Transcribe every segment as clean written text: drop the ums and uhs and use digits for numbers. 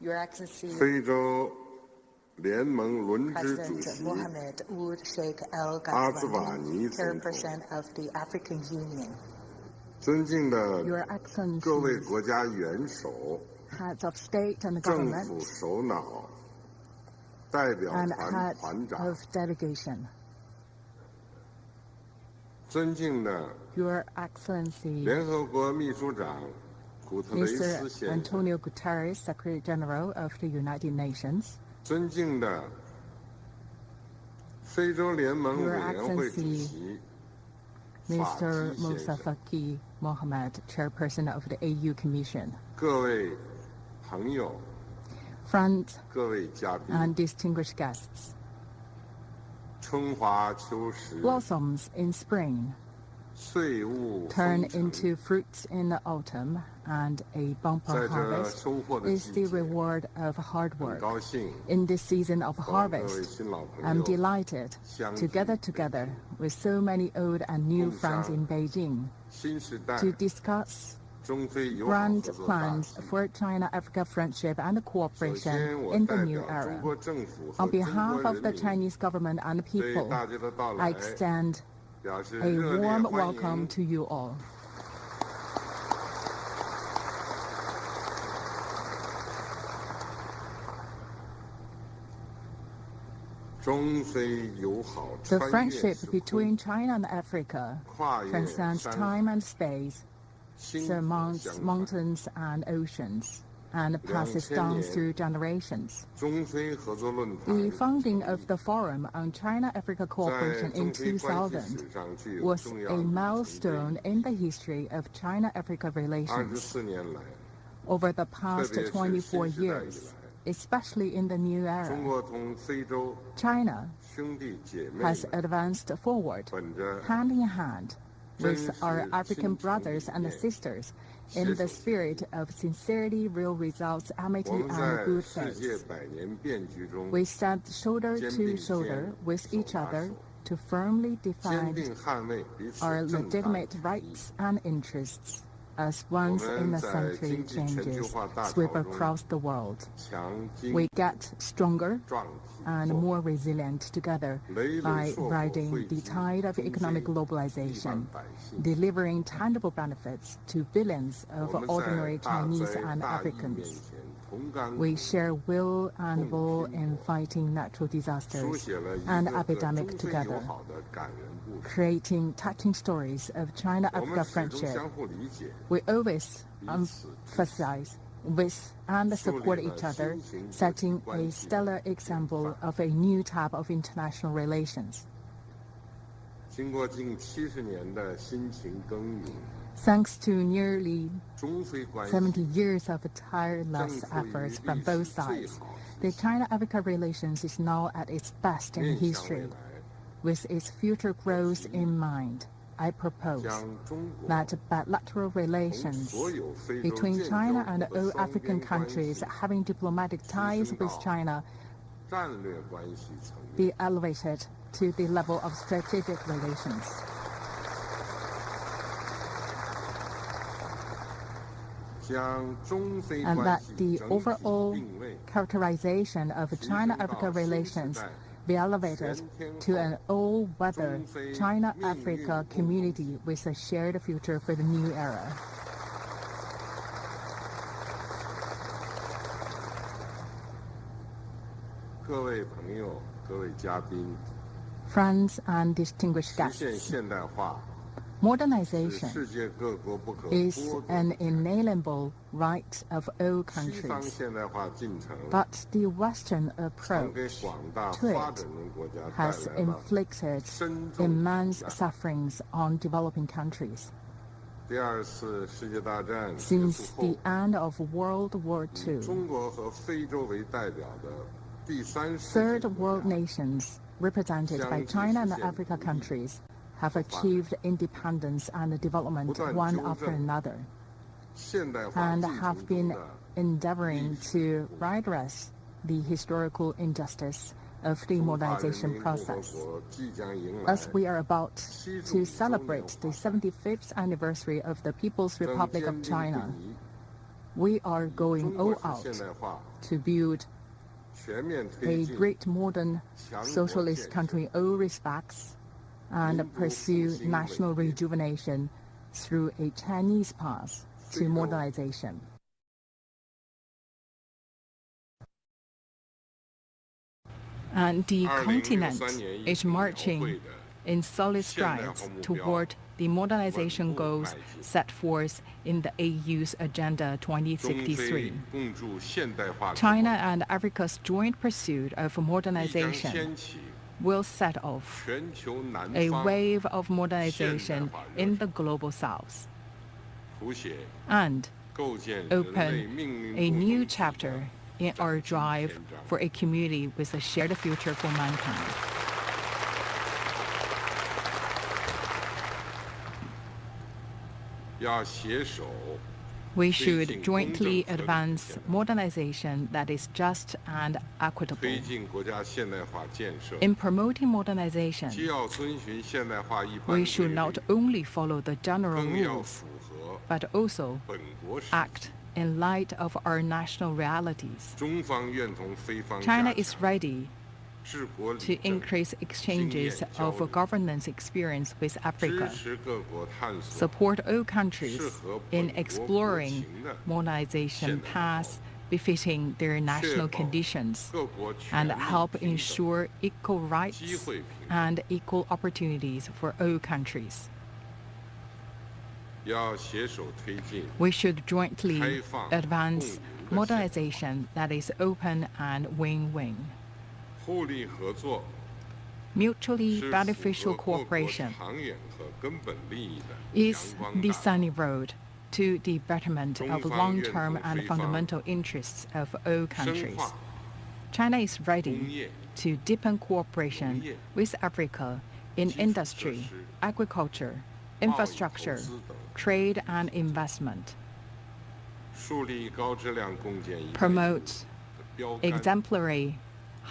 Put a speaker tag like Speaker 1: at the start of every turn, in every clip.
Speaker 1: Your Excellency
Speaker 2: 非洲联盟轮值主
Speaker 1: President
Speaker 2: 席
Speaker 1: Mohamed Ould Sheikh Al
Speaker 2: 阿兹瓦
Speaker 1: Ghazouani,
Speaker 2: 尼总统，
Speaker 1: Chairperson of the African Union,
Speaker 2: 尊敬的
Speaker 3: Your Excellency,
Speaker 2: 各位国家元首、
Speaker 3: Heads of State and
Speaker 2: 政
Speaker 3: Government,
Speaker 2: 府首脑、代表
Speaker 3: and
Speaker 2: 团
Speaker 3: Head
Speaker 2: 团长，
Speaker 3: of Delegation.
Speaker 2: 尊敬的
Speaker 3: Your Excellency,
Speaker 2: 联合国秘书长古特雷斯
Speaker 3: Mr.
Speaker 2: 先生，
Speaker 3: Antonio Guterres, Secretary General of the United Nations,
Speaker 2: 尊敬的非洲联盟委
Speaker 3: Your
Speaker 2: 员会主
Speaker 3: Excellency
Speaker 2: 席法
Speaker 3: Mr.
Speaker 2: 基先
Speaker 3: Musa
Speaker 2: 生，
Speaker 3: Faki Mohamed, Chairperson of the AU Commission,
Speaker 2: 各位朋友、
Speaker 3: friends
Speaker 2: 各位嘉宾，
Speaker 3: and distinguished guests.
Speaker 2: 春华秋实，
Speaker 3: Blossoms in spring
Speaker 2: 岁物
Speaker 3: turn
Speaker 2: 丰成，
Speaker 3: into fruits in the autumn, and a
Speaker 2: 在
Speaker 3: bumper
Speaker 2: 这
Speaker 3: harvest
Speaker 2: 收获的
Speaker 3: is
Speaker 2: 季
Speaker 3: the
Speaker 2: 节，
Speaker 3: reward of hard
Speaker 2: 很
Speaker 3: work.
Speaker 2: 高兴
Speaker 3: In this season of
Speaker 2: 和各位
Speaker 3: harvest,
Speaker 2: 新老朋
Speaker 3: I'm
Speaker 2: 友
Speaker 3: delighted
Speaker 2: 相
Speaker 3: to
Speaker 2: 聚
Speaker 3: gather together with so many old and new friends in Beijing
Speaker 2: 新时代
Speaker 3: to discuss
Speaker 2: 中非友好
Speaker 3: grand
Speaker 2: 合作大
Speaker 3: plans
Speaker 2: 计。
Speaker 3: for China-Africa friendship and
Speaker 2: 首
Speaker 3: cooperation
Speaker 2: 先，我
Speaker 3: in
Speaker 2: 代
Speaker 3: the new
Speaker 2: 表中
Speaker 3: era.
Speaker 2: 国政府和
Speaker 3: On
Speaker 2: 中
Speaker 3: behalf
Speaker 2: 国
Speaker 3: of the
Speaker 2: 人民
Speaker 3: Chinese government and
Speaker 2: 对
Speaker 3: people,
Speaker 2: 大家的到
Speaker 3: I
Speaker 2: 来
Speaker 3: extend
Speaker 2: 表示
Speaker 3: a
Speaker 2: 热烈
Speaker 3: warm
Speaker 2: 欢
Speaker 3: welcome
Speaker 2: 迎。
Speaker 3: to you all.
Speaker 2: 中非友好
Speaker 3: The
Speaker 2: 穿越
Speaker 3: friendship
Speaker 2: 时空，
Speaker 3: between China and Africa
Speaker 2: 跨越
Speaker 3: transcends
Speaker 2: 山
Speaker 3: time and space,
Speaker 2: 心
Speaker 3: surmounts
Speaker 2: 相传。
Speaker 3: mountains and oceans, and passes down through generations.
Speaker 2: 中非合作论坛
Speaker 3: The founding of the Forum on China-Africa
Speaker 2: 在
Speaker 3: Cooperation
Speaker 2: 中
Speaker 3: in
Speaker 2: 非关系
Speaker 3: 2000
Speaker 2: 史上具有
Speaker 3: was
Speaker 2: 重要
Speaker 3: a
Speaker 2: 的里程碑
Speaker 3: milestone in the history of China-Africa relations.
Speaker 2: 24年来，
Speaker 3: Over the past
Speaker 2: 特别是
Speaker 3: 24
Speaker 2: 新时代以
Speaker 3: years,
Speaker 2: 来，
Speaker 3: especially in the new
Speaker 2: 中
Speaker 3: era,
Speaker 2: 国同非洲
Speaker 3: China
Speaker 2: 兄弟姐妹
Speaker 3: has
Speaker 2: 们
Speaker 3: advanced forward
Speaker 2: 本着
Speaker 3: hand in hand with
Speaker 2: 真实
Speaker 3: our African
Speaker 2: 亲诚
Speaker 3: brothers
Speaker 2: 理
Speaker 3: and
Speaker 2: 念
Speaker 3: sisters in the spirit of sincerity, real results,
Speaker 2: 我
Speaker 3: amity,
Speaker 2: 们
Speaker 3: and
Speaker 2: 在
Speaker 3: good
Speaker 2: 世界
Speaker 3: faith.
Speaker 2: 百年变局中
Speaker 3: We stand shoulder
Speaker 2: 肩
Speaker 3: to
Speaker 2: 并
Speaker 3: shoulder
Speaker 2: 肩
Speaker 3: with
Speaker 2: 手
Speaker 3: each
Speaker 2: 拉
Speaker 3: other
Speaker 2: 手
Speaker 3: to firmly
Speaker 2: 坚
Speaker 3: defend
Speaker 2: 定捍卫彼此
Speaker 3: our
Speaker 2: 正当
Speaker 3: legitimate
Speaker 2: 的利益
Speaker 3: rights and interests as
Speaker 2: 我
Speaker 3: once in
Speaker 2: 们
Speaker 3: a
Speaker 2: 在
Speaker 3: century
Speaker 2: 经济全球
Speaker 3: changes
Speaker 2: 化大
Speaker 3: sweep
Speaker 2: 潮中
Speaker 3: across the world.
Speaker 2: 强筋
Speaker 3: We get stronger
Speaker 2: 壮体
Speaker 3: and
Speaker 2: 魄
Speaker 3: more resilient together
Speaker 2: 累累
Speaker 3: by
Speaker 2: 硕果
Speaker 3: riding
Speaker 2: 汇
Speaker 3: the
Speaker 2: 集
Speaker 3: tide of
Speaker 2: 中非
Speaker 3: economic
Speaker 2: 亿万
Speaker 3: globalization,
Speaker 2: 百姓
Speaker 3: delivering tangible benefits to billions of
Speaker 2: 我们在
Speaker 3: ordinary
Speaker 2: 大
Speaker 3: Chinese
Speaker 2: 灾
Speaker 3: and
Speaker 2: 大疫面
Speaker 3: Africans.
Speaker 2: 前同甘
Speaker 3: We
Speaker 2: 共苦
Speaker 3: share will and will in
Speaker 2: 共
Speaker 3: fighting natural
Speaker 2: 书
Speaker 3: disasters
Speaker 2: 写了一
Speaker 3: and
Speaker 2: 个个
Speaker 3: epidemic
Speaker 2: 中非
Speaker 3: together,
Speaker 2: 友好的感人故事
Speaker 3: creating touching stories of
Speaker 2: 我
Speaker 3: China-Africa
Speaker 2: 们始终
Speaker 3: friendship.
Speaker 2: 相互理解
Speaker 3: We always
Speaker 2: 彼此
Speaker 3: emphasize with and support each other, setting a stellar example of a new type of international relations.
Speaker 2: 经过近70年的辛勤耕耘
Speaker 3: Thanks to nearly
Speaker 2: 中非关系
Speaker 3: 70 years of tireless
Speaker 2: 正处于
Speaker 3: efforts
Speaker 2: 历
Speaker 3: from
Speaker 2: 史
Speaker 3: both
Speaker 2: 最
Speaker 3: sides,
Speaker 2: 好
Speaker 3: the China-Africa relations is now at its best in
Speaker 2: 面向未
Speaker 3: history.
Speaker 2: 来
Speaker 3: With its future growth in mind, I propose
Speaker 2: 将中国
Speaker 3: that bilateral
Speaker 2: 同
Speaker 3: relations
Speaker 2: 所有非洲
Speaker 3: between
Speaker 2: 建
Speaker 3: China
Speaker 2: 交
Speaker 3: and
Speaker 2: 国的
Speaker 3: all
Speaker 2: 双
Speaker 3: African
Speaker 2: 边关系
Speaker 3: countries having diplomatic ties with China
Speaker 2: 战略关系层面
Speaker 3: be elevated to the level of strategic relations.
Speaker 2: 将中非
Speaker 3: And
Speaker 2: 关
Speaker 3: that
Speaker 2: 系
Speaker 3: the
Speaker 2: 整体
Speaker 3: overall
Speaker 2: 定位
Speaker 3: characterization of China-Africa relations be elevated to an all-weather China-Africa community with a shared future for the new era.
Speaker 2: 各位朋友、各位嘉宾，
Speaker 3: Friends and distinguished
Speaker 2: 实现
Speaker 3: guests,
Speaker 2: 现代化是
Speaker 3: modernization
Speaker 2: 世界各国不可
Speaker 3: is
Speaker 2: 剥夺
Speaker 3: an
Speaker 2: 的。
Speaker 3: inalienable right of all
Speaker 2: 西方
Speaker 3: countries.
Speaker 2: 现代化进程
Speaker 3: But the Western
Speaker 2: 曾给
Speaker 3: approach
Speaker 2: 广大
Speaker 3: to
Speaker 2: 发
Speaker 3: it
Speaker 2: 展中国家带
Speaker 3: has
Speaker 2: 来了
Speaker 3: inflicted
Speaker 2: 深重
Speaker 3: immense
Speaker 2: 影响。
Speaker 3: sufferings on developing countries.
Speaker 2: 第二次世界大战结
Speaker 3: Since
Speaker 2: 束
Speaker 3: the
Speaker 2: 后，
Speaker 3: end of World War
Speaker 2: 以
Speaker 3: II,
Speaker 2: 中国和非洲为代表的第三世
Speaker 3: third
Speaker 2: 界国
Speaker 3: world
Speaker 2: 家
Speaker 3: nations represented by China and Africa countries have achieved independence and development one after another,
Speaker 2: 现代化
Speaker 3: and
Speaker 2: 进
Speaker 3: have
Speaker 2: 程中
Speaker 3: been
Speaker 2: 的
Speaker 3: endeavoring to redress the historical injustice of the
Speaker 2: 中华人
Speaker 3: modernization
Speaker 2: 民共和
Speaker 3: process.
Speaker 2: 国即将迎来
Speaker 3: As we are about to celebrate the 75th anniversary of the People's
Speaker 2: 更
Speaker 3: Republic
Speaker 2: 坚
Speaker 3: of
Speaker 2: 定不
Speaker 3: China,
Speaker 2: 移
Speaker 3: We are going all out to build
Speaker 2: 全面推
Speaker 3: a
Speaker 2: 进
Speaker 3: great modern
Speaker 2: 强国
Speaker 3: socialist
Speaker 2: 建设
Speaker 3: country in all respects and pursue national rejuvenation through a Chinese path to modernization. And the continent is marching in solid strides toward the modernization goals set forth in the AU's Agenda 2063.
Speaker 2: 共筑现代化之
Speaker 3: China
Speaker 2: 后
Speaker 3: and Africa's joint pursuit of
Speaker 2: 必将
Speaker 3: modernization
Speaker 2: 掀起
Speaker 3: will set off
Speaker 2: 全球南
Speaker 3: a
Speaker 2: 方
Speaker 3: wave of modernization in the global south
Speaker 2: 谱写
Speaker 3: and
Speaker 2: 构建人类
Speaker 3: open
Speaker 2: 命运
Speaker 3: a
Speaker 2: 共
Speaker 3: new
Speaker 2: 同体的
Speaker 3: chapter in our drive for a community with a shared future for mankind. We should jointly advance modernization that is just and equitable.
Speaker 2: 推进国家现代化建设
Speaker 3: In promoting modernization,
Speaker 2: 既要遵循现代化一般
Speaker 3: we
Speaker 2: 规
Speaker 3: should
Speaker 2: 律
Speaker 3: not only follow the general
Speaker 2: 更要
Speaker 3: rules,
Speaker 2: 符合
Speaker 3: but also
Speaker 2: 本国实
Speaker 3: act in light of our national realities.
Speaker 2: 中方愿同非方
Speaker 3: China
Speaker 2: 加
Speaker 3: is
Speaker 2: 强
Speaker 3: ready
Speaker 2: 治国理
Speaker 3: to
Speaker 2: 政
Speaker 3: increase exchanges of governance experience with
Speaker 2: 支
Speaker 3: Africa,
Speaker 2: 持各国探索
Speaker 3: support all countries
Speaker 2: 适合
Speaker 3: in
Speaker 2: 本国国
Speaker 3: exploring
Speaker 2: 情的
Speaker 3: modernization paths befitting their
Speaker 2: 确
Speaker 3: national
Speaker 2: 保
Speaker 3: conditions,
Speaker 2: 各国
Speaker 3: and
Speaker 2: 权利
Speaker 3: help
Speaker 2: 平等
Speaker 3: ensure equal
Speaker 2: 机
Speaker 3: rights
Speaker 2: 会平等
Speaker 3: and equal opportunities for all countries.
Speaker 2: 要携手推进
Speaker 3: We should jointly
Speaker 2: 开放
Speaker 3: advance
Speaker 2: 共赢的
Speaker 3: modernization that is open and win-win.
Speaker 2: 互利合作
Speaker 3: Mutually
Speaker 2: 是符
Speaker 3: beneficial
Speaker 2: 合各国
Speaker 3: cooperation
Speaker 2: 长远和根本利益的
Speaker 3: is
Speaker 2: 阳光
Speaker 3: the
Speaker 2: 大道
Speaker 3: sunny road to the betterment of
Speaker 2: 中方
Speaker 3: long-term
Speaker 2: 愿同
Speaker 3: and
Speaker 2: 非方
Speaker 3: fundamental interests of all
Speaker 2: 深
Speaker 3: countries.
Speaker 2: 化
Speaker 3: China is
Speaker 2: 工
Speaker 3: ready
Speaker 2: 业
Speaker 3: to deepen cooperation
Speaker 2: 农业
Speaker 3: with Africa in
Speaker 2: 基础
Speaker 3: industry,
Speaker 2: 设施
Speaker 3: agriculture,
Speaker 2: 贸易投
Speaker 3: infrastructure,
Speaker 2: 资等
Speaker 3: trade and investment,
Speaker 2: 树立高质量共建一带一路
Speaker 3: promote
Speaker 2: 的标杆
Speaker 3: exemplary,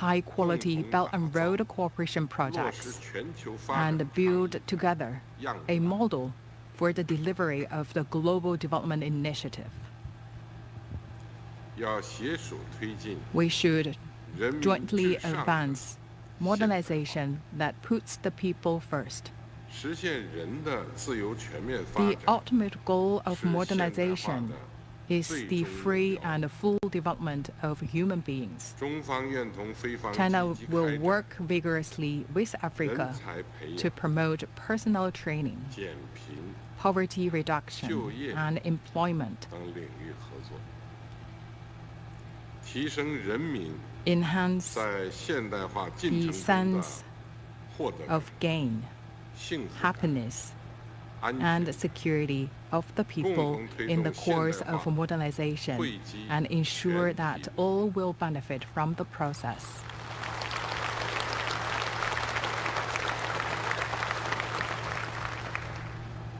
Speaker 3: high-quality Belt and Road cooperation
Speaker 2: 落实
Speaker 3: projects,
Speaker 2: 全球发展
Speaker 3: and build together
Speaker 2: 样
Speaker 3: a
Speaker 2: 板
Speaker 3: model for the delivery of the Global Development Initiative.
Speaker 2: 要携手推进
Speaker 3: We should
Speaker 2: 人民
Speaker 3: jointly
Speaker 2: 至上的
Speaker 3: advance modernization that puts the people first.
Speaker 2: 实现人的自由全面发
Speaker 3: The
Speaker 2: 展
Speaker 3: ultimate goal of
Speaker 2: 是现代化
Speaker 3: modernization
Speaker 2: 的
Speaker 3: is
Speaker 2: 最
Speaker 3: the
Speaker 2: 终目
Speaker 3: free
Speaker 2: 标
Speaker 3: and full development of human beings.
Speaker 2: 中方愿同非方
Speaker 3: China
Speaker 2: 积极
Speaker 3: will
Speaker 2: 开展
Speaker 3: work vigorously with
Speaker 2: 人
Speaker 3: Africa
Speaker 2: 才培
Speaker 3: to
Speaker 2: 养
Speaker 3: promote personal training,
Speaker 2: 减贫
Speaker 3: poverty reduction,
Speaker 2: 就业
Speaker 3: and employment,
Speaker 2: 等领域合作，提升人民
Speaker 3: enhance
Speaker 2: 在现代化
Speaker 3: the
Speaker 2: 进程中的
Speaker 3: sense
Speaker 2: 获得感
Speaker 3: of gain,
Speaker 2: 幸福感
Speaker 3: happiness,
Speaker 2: 安
Speaker 3: and
Speaker 2: 全
Speaker 3: security of the people in the course of modernization, and ensure that all will benefit from the process.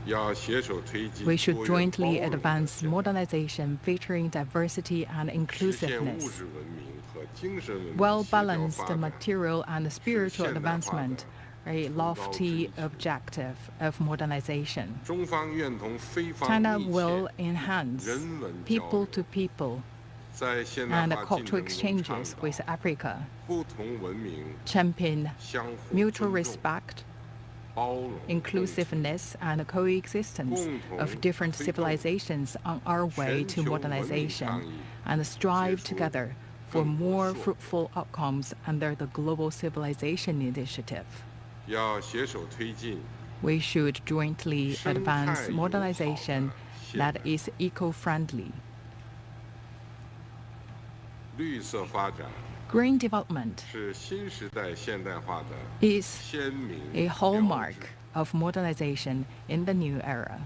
Speaker 2: 要携手推进
Speaker 3: We should
Speaker 2: 多元包
Speaker 3: jointly
Speaker 2: 容的
Speaker 3: advance
Speaker 2: 现代化
Speaker 3: modernization featuring diversity and
Speaker 2: 实现物
Speaker 3: inclusiveness,
Speaker 2: 质文明和精神文明协调
Speaker 3: well-balanced
Speaker 2: 发展
Speaker 3: material and spiritual
Speaker 2: 现代化的
Speaker 3: advancement, a lofty objective of modernization.
Speaker 2: 中方愿同非方
Speaker 3: China
Speaker 2: 密
Speaker 3: will
Speaker 2: 切
Speaker 3: enhance
Speaker 2: 人文交
Speaker 3: people
Speaker 2: 流
Speaker 3: to people
Speaker 2: 在现代
Speaker 3: and
Speaker 2: 化进
Speaker 3: cultural
Speaker 2: 程中倡
Speaker 3: exchanges
Speaker 2: 导
Speaker 3: with Africa,
Speaker 2: 不同文明
Speaker 3: champion
Speaker 2: 相互
Speaker 3: mutual
Speaker 2: 尊重
Speaker 3: respect,
Speaker 2: 包容
Speaker 3: inclusiveness, and coexistence of different civilizations on our way to modernization, and strive together for more fruitful outcomes under the Global Civilization Initiative.
Speaker 2: 要携手推进
Speaker 3: We should jointly
Speaker 2: 生态
Speaker 3: advance
Speaker 2: 友好的
Speaker 3: modernization
Speaker 2: 现
Speaker 3: that
Speaker 2: 代
Speaker 3: is eco-friendly.
Speaker 2: 绿色发展
Speaker 3: Green development
Speaker 2: 是新时代现代化的
Speaker 3: is
Speaker 2: 鲜明
Speaker 3: a
Speaker 2: 标
Speaker 3: hallmark
Speaker 2: 志
Speaker 3: of modernization in the new era.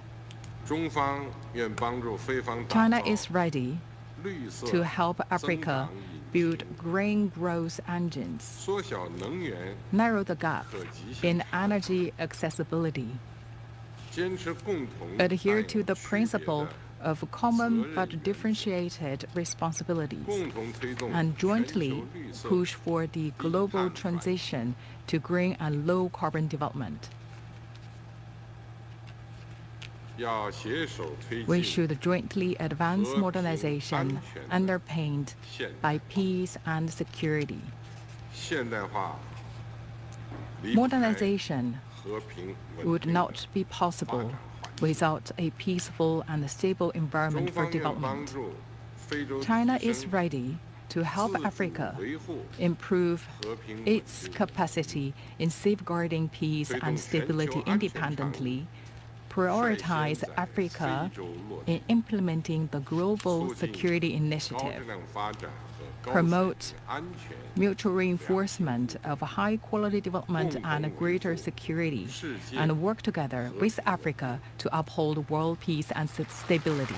Speaker 2: 中方愿帮助非方打
Speaker 3: China
Speaker 2: 造
Speaker 3: is ready
Speaker 2: 绿色
Speaker 3: to help
Speaker 2: 增
Speaker 3: Africa
Speaker 2: 长引
Speaker 3: build
Speaker 2: 擎
Speaker 3: green growth engines,
Speaker 2: 缩小能源
Speaker 3: narrow the gap
Speaker 2: 可及性
Speaker 3: in energy accessibility,
Speaker 2: 坚持共同
Speaker 3: adhere
Speaker 2: 担
Speaker 3: to
Speaker 2: 有
Speaker 3: the
Speaker 2: 区别
Speaker 3: principle
Speaker 2: 的
Speaker 3: of common but
Speaker 2: 责任原则
Speaker 3: differentiated responsibilities,
Speaker 2: 共同推动
Speaker 3: and
Speaker 2: 全
Speaker 3: jointly
Speaker 2: 球绿色
Speaker 3: push for the global transition to green and low carbon development.
Speaker 2: 要携手推
Speaker 3: We
Speaker 2: 进
Speaker 3: should jointly advance modernization underpinned by peace and security.
Speaker 2: 现代化，离不开
Speaker 3: Modernization
Speaker 2: 和平稳
Speaker 3: would
Speaker 2: 定
Speaker 3: not
Speaker 2: 的
Speaker 3: be possible without a peaceful and stable
Speaker 2: 中
Speaker 3: environment for
Speaker 2: 方愿帮
Speaker 3: development.
Speaker 2: 助非洲
Speaker 3: China
Speaker 2: 提
Speaker 3: is
Speaker 2: 升
Speaker 3: ready to help
Speaker 2: 自主
Speaker 3: Africa
Speaker 2: 维护
Speaker 3: improve
Speaker 2: 和平稳
Speaker 3: its
Speaker 2: 定，
Speaker 3: capacity in safeguarding peace
Speaker 2: 推动
Speaker 3: and
Speaker 2: 全球
Speaker 3: stability
Speaker 2: 安全倡议
Speaker 3: independently,
Speaker 2: 率
Speaker 3: prioritize
Speaker 2: 先在
Speaker 3: Africa
Speaker 2: 非洲落地
Speaker 3: in implementing the global
Speaker 2: 促进
Speaker 3: security
Speaker 2: 高
Speaker 3: initiative,
Speaker 2: 质量发展和高水
Speaker 3: promote
Speaker 2: 平安全
Speaker 3: mutual reinforcement of high-quality development and greater security, and work together with Africa to uphold world peace and stability.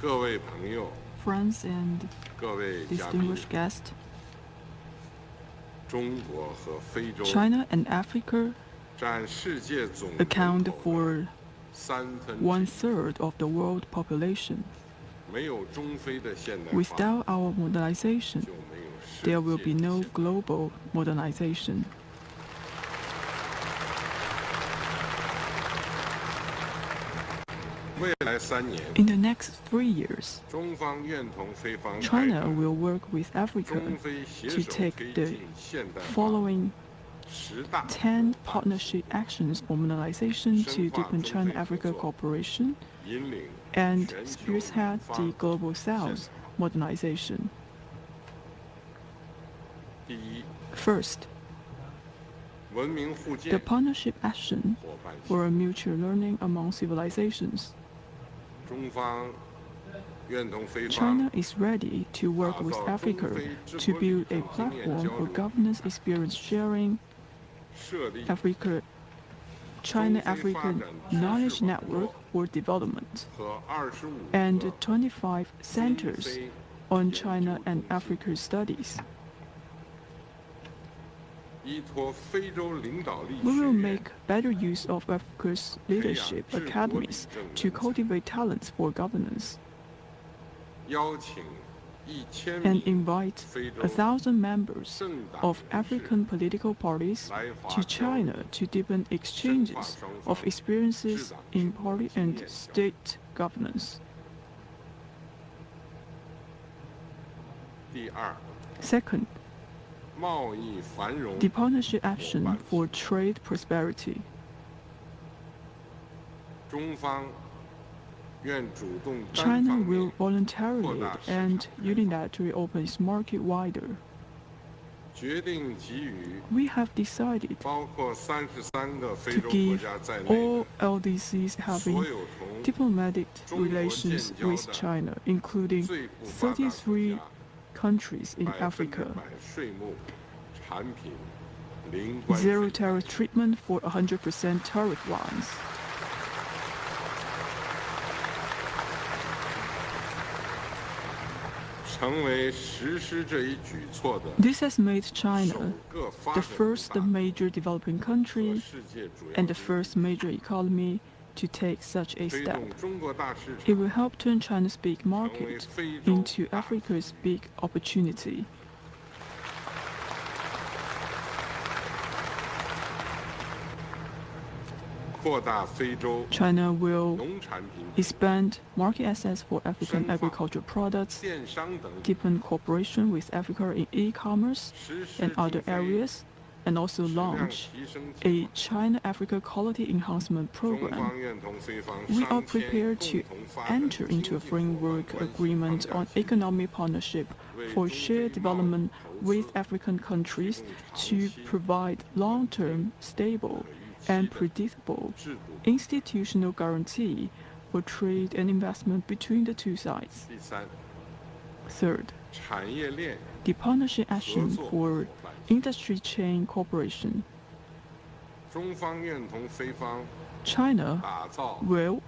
Speaker 2: 各位朋友，
Speaker 4: Friends and
Speaker 2: 各位嘉宾，
Speaker 4: distinguished guests,
Speaker 2: 中国和非洲
Speaker 4: China and Africa
Speaker 2: 占世界总人
Speaker 4: account
Speaker 2: 口
Speaker 4: for
Speaker 2: 的1/3，
Speaker 4: 1/3 of the world population.
Speaker 2: 没有中非的现代化，
Speaker 4: Without our modernization,
Speaker 2: 就没有世
Speaker 4: there will
Speaker 2: 界
Speaker 4: be
Speaker 2: 的
Speaker 4: no
Speaker 2: 现代化
Speaker 4: global modernization.
Speaker 2: 未来3年，
Speaker 4: In the next 3 years,
Speaker 2: 中方愿同非方
Speaker 4: China
Speaker 2: 开展
Speaker 4: will work with Africa
Speaker 2: 中非携
Speaker 4: to
Speaker 2: 手
Speaker 4: take
Speaker 2: 推
Speaker 4: the
Speaker 2: 进现代化
Speaker 4: following
Speaker 2: 10大
Speaker 4: 10 partnership actions for modernization to deepen China-Africa cooperation
Speaker 2: 引领
Speaker 4: and
Speaker 2: 全球
Speaker 4: spearhead
Speaker 2: 南方
Speaker 4: the global south modernization.
Speaker 2: 第一，
Speaker 4: First,
Speaker 2: 文明互
Speaker 4: the
Speaker 2: 鉴
Speaker 4: partnership action
Speaker 2: 伙伴性，
Speaker 4: for a mutual learning among civilizations.
Speaker 2: 中方愿同非
Speaker 4: China
Speaker 2: 方
Speaker 4: is ready to work with Africa to build a platform for governance experience sharing,
Speaker 2: 设立
Speaker 4: Africa China-African knowledge network for development,
Speaker 2: 和25
Speaker 4: and
Speaker 2: 个
Speaker 4: 25 centers
Speaker 2: 非
Speaker 4: on China and Africa studies.
Speaker 2: 依托非洲领导力
Speaker 4: We
Speaker 2: 学
Speaker 4: will
Speaker 2: 院
Speaker 4: make better use of Africa's leadership academies to cultivate talents for governance
Speaker 2: 邀请1000
Speaker 4: and
Speaker 2: 名
Speaker 4: invite
Speaker 2: 非洲
Speaker 4: 1,000 members
Speaker 2: 政党
Speaker 4: of
Speaker 2: 人士
Speaker 4: African political parties
Speaker 2: 来华
Speaker 4: to
Speaker 2: 交流
Speaker 4: China to deepen exchanges of experiences in party and state governance.
Speaker 2: 第二，
Speaker 4: Second,
Speaker 2: 贸易繁荣
Speaker 4: the partnership action for trade prosperity.
Speaker 2: 中方愿主动单
Speaker 4: China
Speaker 2: 方
Speaker 4: will
Speaker 2: 面
Speaker 4: voluntarily and unilaterally open its market wider.
Speaker 2: 决定给予
Speaker 4: We have decided
Speaker 2: 包括33个非
Speaker 4: to
Speaker 2: 洲国
Speaker 4: give
Speaker 2: 家在内
Speaker 4: all
Speaker 2: 的
Speaker 4: LDCs
Speaker 2: 所
Speaker 4: having
Speaker 2: 有同
Speaker 4: diplomatic
Speaker 2: 中国
Speaker 4: relations
Speaker 2: 建交
Speaker 4: with
Speaker 2: 的
Speaker 4: China, including
Speaker 2: 最不发达国
Speaker 4: 33
Speaker 2: 家
Speaker 4: countries in
Speaker 2: 100%
Speaker 4: Africa.
Speaker 2: 税目产品零关
Speaker 4: Zero
Speaker 2: 税，
Speaker 4: tariff treatment for 100% tariff lines.
Speaker 2: 成为实施这一举措的
Speaker 4: This has made
Speaker 2: 首
Speaker 4: China
Speaker 2: 个发
Speaker 4: the
Speaker 2: 展
Speaker 4: first
Speaker 2: 大国
Speaker 4: major developing
Speaker 2: 和
Speaker 4: country
Speaker 2: 世界主要
Speaker 4: and the
Speaker 2: 经济
Speaker 4: first major economy to take such a
Speaker 2: 推
Speaker 4: step.
Speaker 2: 动中国大市
Speaker 4: It
Speaker 2: 场
Speaker 4: will help turn China's big
Speaker 2: 成为
Speaker 4: market
Speaker 2: 非洲
Speaker 4: into
Speaker 2: 大
Speaker 4: Africa's big opportunity.
Speaker 2: 扩大非洲
Speaker 4: China will
Speaker 2: 农产品
Speaker 4: expand market access for African agricultural products,
Speaker 2: 电商等
Speaker 4: deepen cooperation with Africa in e-commerce
Speaker 2: 实施
Speaker 4: and
Speaker 2: 中
Speaker 4: other
Speaker 2: 非
Speaker 4: areas, and also
Speaker 2: 质量
Speaker 4: launch
Speaker 2: 提升计
Speaker 4: a
Speaker 2: 划。
Speaker 4: China-Africa quality enhancement
Speaker 2: 中
Speaker 4: program.
Speaker 2: 方愿同非方
Speaker 4: We are
Speaker 2: 商签
Speaker 4: prepared
Speaker 2: 共
Speaker 4: to
Speaker 2: 同发展
Speaker 4: enter
Speaker 2: 经
Speaker 4: into a
Speaker 2: 济伙伴
Speaker 4: framework
Speaker 2: 关系
Speaker 4: agreement
Speaker 2: 框
Speaker 4: on
Speaker 2: 架下
Speaker 4: economic partnership for shared development with African countries to provide long-term, stable, and predictable
Speaker 2: 制度。
Speaker 4: institutional guarantee for trade and investment between the two sides.
Speaker 2: 第三，
Speaker 4: Third,
Speaker 2: 产业链
Speaker 4: the partnership
Speaker 2: 合
Speaker 4: action
Speaker 2: 作
Speaker 4: for
Speaker 2: 伙伴。
Speaker 4: industry chain cooperation.
Speaker 2: 中方愿同非方
Speaker 4: China
Speaker 2: 打造
Speaker 4: will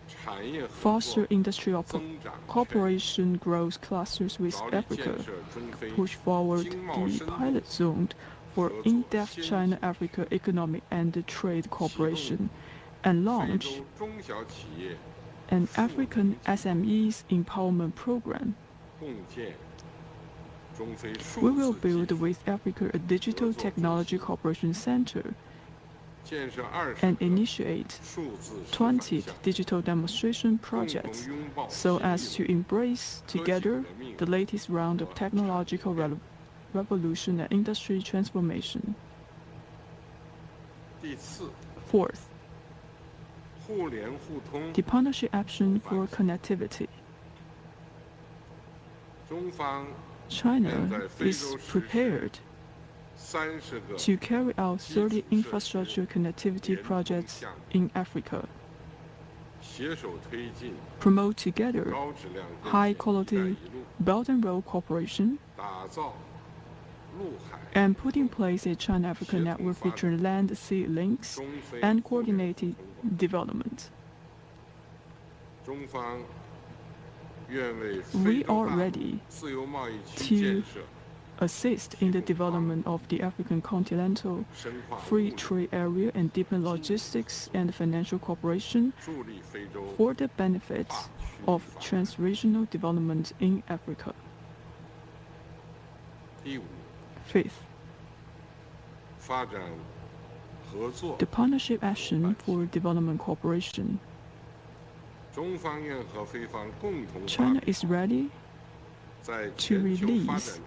Speaker 2: 产业合
Speaker 4: foster
Speaker 2: 作
Speaker 4: industrial
Speaker 2: 增长圈，
Speaker 4: cooperation growth clusters with
Speaker 2: 着力建
Speaker 4: Africa,
Speaker 2: 设中非
Speaker 4: push forward
Speaker 2: 经贸
Speaker 4: the
Speaker 2: 深度
Speaker 4: pilot zone for
Speaker 2: 合作
Speaker 4: in-depth
Speaker 2: 先进
Speaker 4: China-Africa economic and trade cooperation, and
Speaker 2: 非
Speaker 4: launch
Speaker 2: 洲中小企业
Speaker 4: an African SMEs empowerment program.
Speaker 2: 共建
Speaker 4: We will build with Africa a digital technology cooperation center and initiate 20 digital demonstration projects so as to embrace together the latest round of technological revolution and industry transformation. Fourth, the partnership action for connectivity. China is prepared to carry out 30 infrastructure connectivity projects in Africa, promote together high-quality Belt and Road cooperation, and put in place a China-Africa network featuring land-sea links and coordinated development. We are ready to assist in the development of the African continental free trade area and deepen logistics and financial cooperation for the benefit of trans-regional development in Africa. Fifth, the partnership action for development cooperation. China is ready to release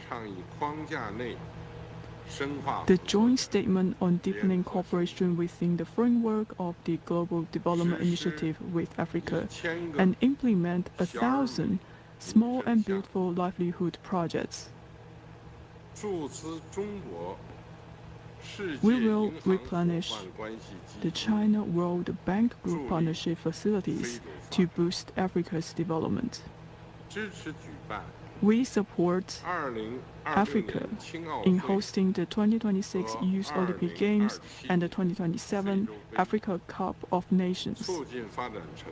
Speaker 4: the joint statement on deepening cooperation within the framework of the Global Development Initiative with Africa and implement 1,000 small and beautiful livelihood projects. We will replenish the China World Bank Group partnership facilities to boost Africa's development. We support Africa in hosting the 2026 Youth Olympic Games and the 2027 Africa Cup of Nations.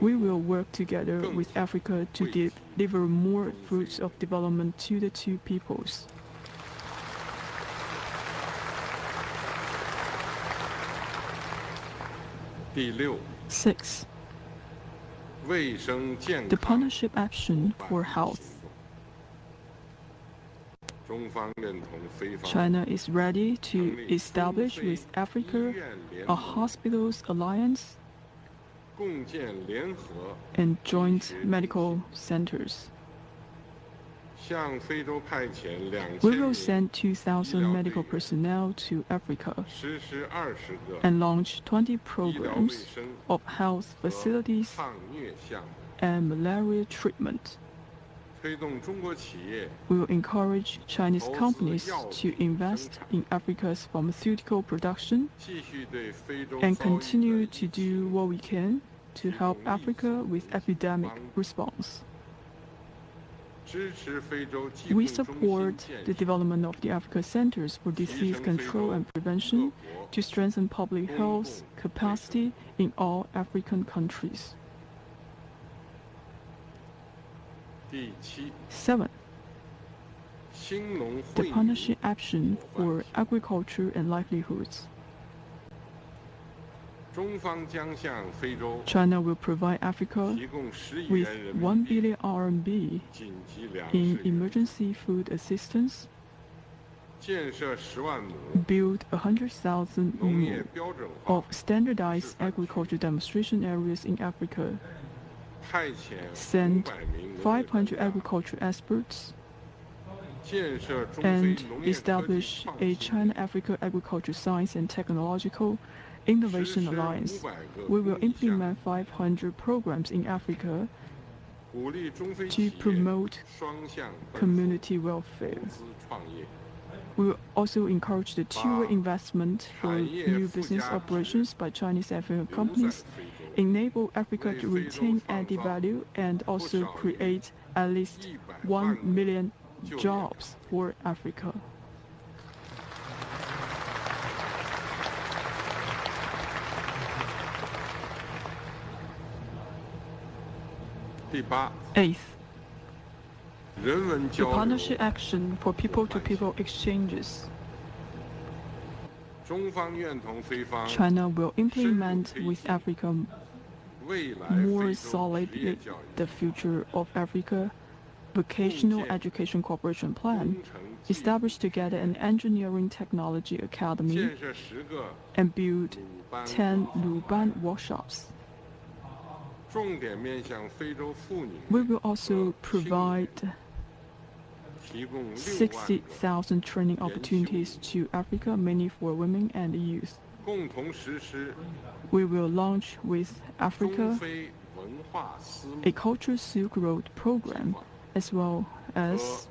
Speaker 4: We will work together with Africa to deliver more fruits of development to the two peoples. Six, the partnership action for health. China is ready to establish with Africa a hospitals alliance and joint medical centers. We will send 2,000 medical personnel to Africa and launch 20 programs of health facilities and malaria treatment. We will encourage Chinese companies to invest in Africa's pharmaceutical production and continue to do what we can to help Africa with epidemic response. We support the development of the Africa Centers for Disease Control and Prevention to strengthen public health capacity in all African countries. 7. The partnership action for agriculture and livelihoods. China will provide Africa with 1 billion RMB in emergency food assistance, build 100,000 more of standardized agriculture demonstration areas in Africa, send 500 agriculture experts, and establish a China-Africa Agriculture Science and Technological Innovation Alliance. We will implement 500 programs in Africa to promote community welfare. We will also encourage the two-way investment for new business operations by Chinese African companies, enable Africa to retain added value, and also create at least 1 million jobs for Africa. 8th, the partnership action for people-to-people exchanges. China will implement with Africa more solidly the Future of Africa Vocational Education Cooperation Plan establish together an engineering technology academy,
Speaker 2: 建设10个
Speaker 4: and build
Speaker 2: 鲁班
Speaker 4: 10 Luban workshops.
Speaker 2: 重点面向非洲妇女
Speaker 4: We will also
Speaker 2: 和青年
Speaker 4: provide
Speaker 2: 提供6万个
Speaker 4: 60,000 training opportunities to Africa, mainly for women and youth.
Speaker 2: 共同实施
Speaker 4: We will launch with
Speaker 2: 中
Speaker 4: Africa
Speaker 2: 非文化丝路
Speaker 4: a Cultural Silk Road program, as well
Speaker 2: 和
Speaker 4: as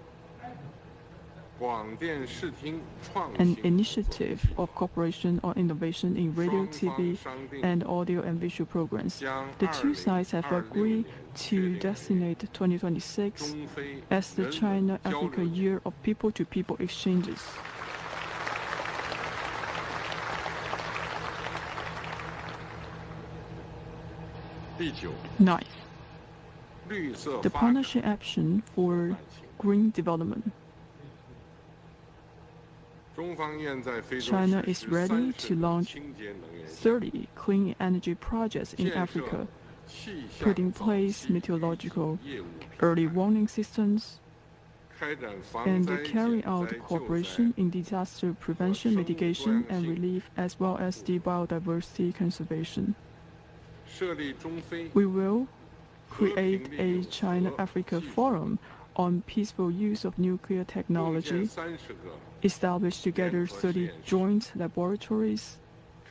Speaker 2: 广电视听创
Speaker 4: an
Speaker 2: 新
Speaker 4: initiative of cooperation on innovation in radio,
Speaker 2: 双
Speaker 4: TV,
Speaker 2: 方商定
Speaker 4: and audio and visual programs.
Speaker 2: 将
Speaker 4: The two sides have
Speaker 2: 2026
Speaker 4: agreed
Speaker 2: 年
Speaker 4: to
Speaker 2: 确定
Speaker 4: designate 2026
Speaker 2: 中非
Speaker 4: as the
Speaker 2: 人文
Speaker 4: China-Africa
Speaker 2: 交流
Speaker 4: Year of People-to-People Exchanges.
Speaker 2: 第9
Speaker 4: Ninth,
Speaker 2: 绿色
Speaker 4: the
Speaker 2: 发展
Speaker 4: partnership action for green development.
Speaker 2: 中方愿在非洲
Speaker 4: China
Speaker 2: 实
Speaker 4: is
Speaker 2: 施
Speaker 4: ready
Speaker 2: 30
Speaker 4: to
Speaker 2: 个
Speaker 4: launch
Speaker 2: 清洁能源项目
Speaker 4: 30 clean energy projects in
Speaker 2: 建设
Speaker 4: Africa,
Speaker 2: 气
Speaker 4: put
Speaker 2: 象
Speaker 4: in
Speaker 2: 早
Speaker 4: place
Speaker 2: 期预警
Speaker 4: meteorological
Speaker 2: 业务
Speaker 4: early warning systems,
Speaker 2: 开展防
Speaker 4: and
Speaker 2: 灾
Speaker 4: carry
Speaker 2: 减
Speaker 4: out
Speaker 2: 灾救
Speaker 4: cooperation
Speaker 2: 灾
Speaker 4: in disaster prevention, mitigation, and relief, as well as the biodiversity conservation.
Speaker 2: 设立中非
Speaker 4: We will create a China-Africa Forum on peaceful use of nuclear
Speaker 2: 共建
Speaker 4: technology,
Speaker 2: 30个
Speaker 4: establish together 30 joint laboratories,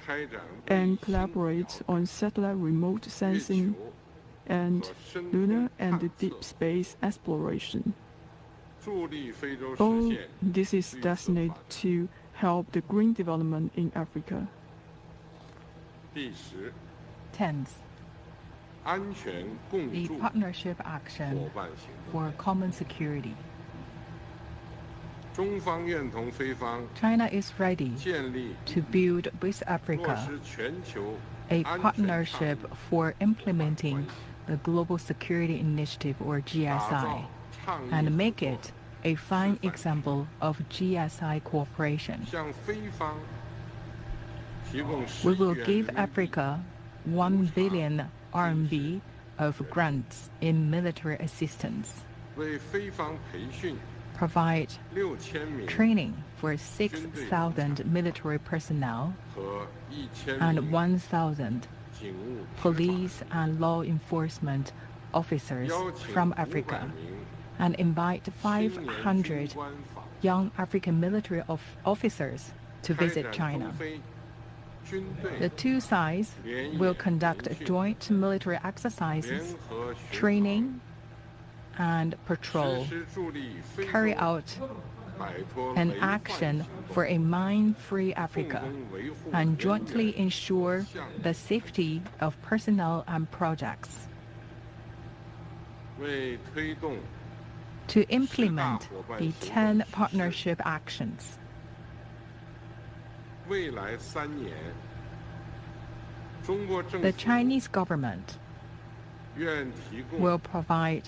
Speaker 2: 开展
Speaker 4: and
Speaker 2: 卫星
Speaker 4: collaborate
Speaker 2: 遥
Speaker 4: on satellite remote
Speaker 2: 月
Speaker 4: sensing
Speaker 2: 球
Speaker 4: and
Speaker 2: 和深
Speaker 4: lunar
Speaker 2: 空
Speaker 4: and
Speaker 2: 探
Speaker 4: deep
Speaker 2: 测
Speaker 4: space exploration.
Speaker 2: 助力非洲实
Speaker 4: All
Speaker 2: 现
Speaker 4: this is
Speaker 2: 绿色
Speaker 4: destined
Speaker 2: 发展
Speaker 4: to help the green development in Africa.
Speaker 2: 第10
Speaker 3: 10th,
Speaker 2: 安全共
Speaker 3: the
Speaker 2: 筑
Speaker 3: partnership
Speaker 2: 伙
Speaker 3: action
Speaker 2: 伴行动
Speaker 3: for common security.
Speaker 2: 中方愿同非方
Speaker 3: China is ready
Speaker 2: 建立
Speaker 3: to build with
Speaker 2: 落
Speaker 3: Africa
Speaker 2: 实全球
Speaker 3: a
Speaker 2: 安全倡
Speaker 3: partnership
Speaker 2: 议
Speaker 3: for implementing
Speaker 2: 关系
Speaker 3: the Global Security Initiative, or
Speaker 2: 打
Speaker 3: GSI,
Speaker 2: 造倡议
Speaker 3: and
Speaker 2: 合
Speaker 3: make
Speaker 2: 作
Speaker 3: it a fine example of GSI cooperation.
Speaker 2: 向非方提供
Speaker 3: We
Speaker 2: 10
Speaker 3: will
Speaker 2: 亿
Speaker 3: give
Speaker 2: 元人民币
Speaker 3: Africa 1 billion RMB of grants in military assistance,
Speaker 2: 为非方培训
Speaker 3: provide
Speaker 2: 6000名
Speaker 3: training for 6,000 military personnel
Speaker 2: 和1000
Speaker 3: and
Speaker 2: 名
Speaker 3: 1,000
Speaker 2: 警务执法
Speaker 3: police and law enforcement officers
Speaker 2: 邀请
Speaker 3: from
Speaker 2: 500
Speaker 3: Africa,
Speaker 2: 名
Speaker 3: and invite
Speaker 2: 青年军
Speaker 3: 500
Speaker 2: 官访
Speaker 3: young African military officers to
Speaker 2: 开
Speaker 3: visit
Speaker 2: 展
Speaker 3: China.
Speaker 2: 中非军
Speaker 3: The
Speaker 2: 队
Speaker 3: two sides will conduct joint military exercises,
Speaker 2: 联合巡
Speaker 3: training, and
Speaker 2: 航
Speaker 3: patrol,
Speaker 2: 实施助力非
Speaker 3: carry
Speaker 2: 洲
Speaker 3: out
Speaker 2: 摆脱
Speaker 3: an
Speaker 2: 煤炭
Speaker 3: action
Speaker 2: 行动
Speaker 3: for a mine-free
Speaker 2: 共
Speaker 3: Africa,
Speaker 2: 同维护
Speaker 3: and
Speaker 2: 人
Speaker 3: jointly
Speaker 2: 员
Speaker 3: ensure
Speaker 2: 项目
Speaker 3: the safety of personnel and projects.
Speaker 2: 为推动
Speaker 3: To implement the 10 partnership actions,
Speaker 2: 未来3年，中国政
Speaker 3: the
Speaker 2: 府
Speaker 3: Chinese government
Speaker 2: 愿提供
Speaker 3: will provide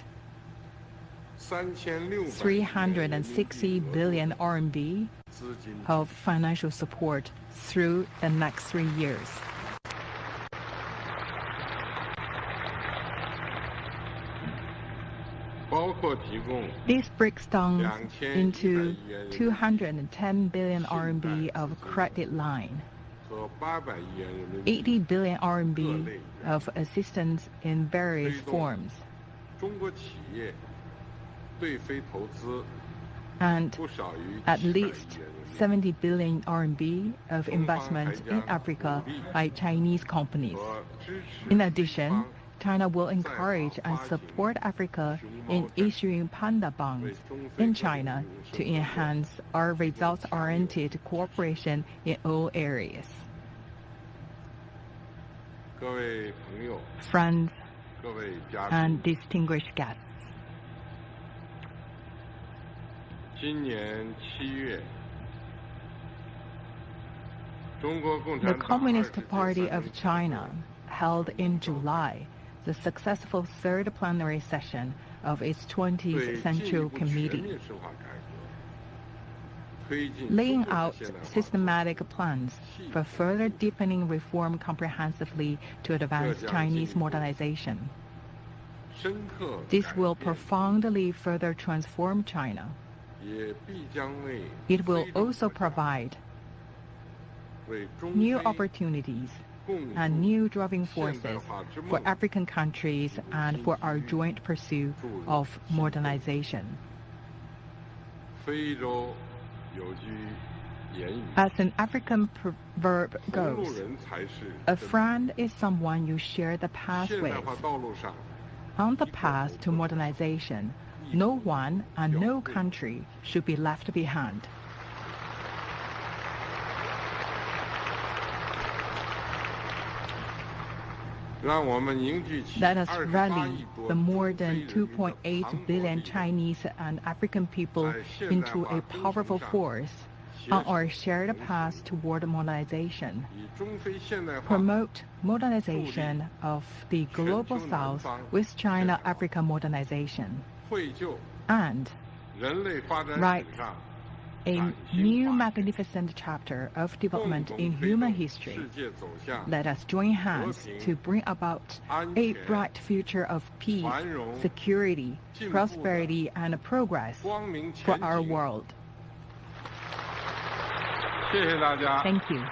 Speaker 2: 3600
Speaker 3: 360 billion RMB
Speaker 2: 资金，
Speaker 3: of financial support through the next 3 years.
Speaker 2: 包括提供
Speaker 3: This breaks down
Speaker 2: 2100
Speaker 3: into
Speaker 2: 亿元
Speaker 3: 210 billion RMB of credit line,
Speaker 2: 和800亿元人民币。
Speaker 3: 80 billion RMB of assistance in various forms,
Speaker 2: 中国企业对非投资
Speaker 3: and
Speaker 2: 不少于
Speaker 3: at
Speaker 2: 700
Speaker 3: least
Speaker 2: 亿元人民币
Speaker 3: 70 billion RMB of investment in Africa by Chinese companies.
Speaker 2: 和支持
Speaker 3: In
Speaker 2: 非
Speaker 3: addition,
Speaker 2: 方
Speaker 3: China will encourage and support Africa in issuing panda bonds in China to enhance our results-oriented cooperation in all areas.
Speaker 2: 各位朋友、
Speaker 3: Friends
Speaker 2: 各位嘉
Speaker 3: and
Speaker 2: 宾，
Speaker 3: distinguished guests,
Speaker 2: 今年7月，中国共
Speaker 3: the
Speaker 2: 产党
Speaker 3: Communist
Speaker 2: 20届
Speaker 3: Party
Speaker 2: 三
Speaker 3: of
Speaker 2: 中全
Speaker 3: China held in July the successful third plenary session of its
Speaker 2: 对
Speaker 3: 20th
Speaker 2: 进一
Speaker 3: Central
Speaker 2: 步全
Speaker 3: Committee,
Speaker 2: 面深化改革，推进
Speaker 3: laying
Speaker 2: 中国
Speaker 3: out
Speaker 2: 现代化
Speaker 3: systematic plans for further deepening reform comprehensively to advance Chinese modernization.
Speaker 2: 深刻
Speaker 3: This
Speaker 2: 改
Speaker 3: will
Speaker 2: 变
Speaker 3: profoundly further transform China, It will also provide new opportunities and new driving forces for African countries and for our joint pursuit of modernization. As an African proverb goes, a friend is someone you share the path with. On the path to modernization, no one and no country should be left behind. Let us rally the more than 2.8 billion Chinese and African people into a powerful force on our shared path toward modernization. Promote modernization of the Global South with China-Africa modernization. And write a new magnificent chapter of development in human history. Let us join hands to bring about a bright future of peace, security, prosperity, and progress for our world. Thank you.